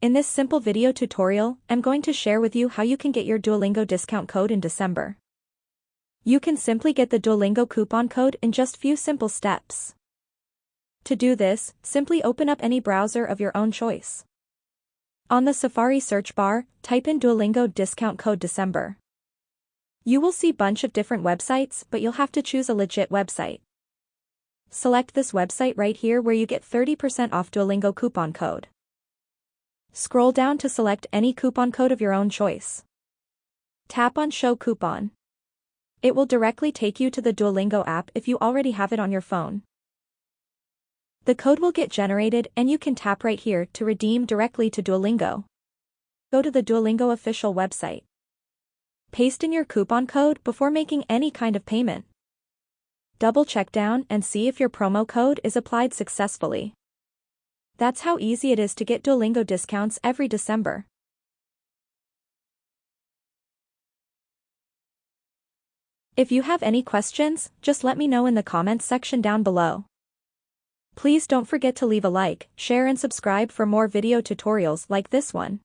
In this simple video tutorial, I'm going to share with you how you can get your Duolingo discount code in December. You can simply get the Duolingo coupon code in just few simple steps. To do this, simply open up any browser of your own choice. On the Safari search bar, type in Duolingo discount code December. You will see a bunch of different websites, but you'll have to choose a legit website. Select this website right here where you get 30% off Duolingo coupon code. Scroll down to select any coupon code of your own choice. Tap on Show Coupon. It will directly take you to the Duolingo app if you already have it on your phone. The code will get generated and you can tap right here to redeem directly to Duolingo. Go to the Duolingo official website. Paste in your coupon code before making any kind of payment. Double check down and see if your promo code is applied successfully. That's how easy it is to get Duolingo discounts every December. If you have any questions, just let me know in the comments section down below. Please don't forget to leave a like, share and subscribe for more video tutorials like this one.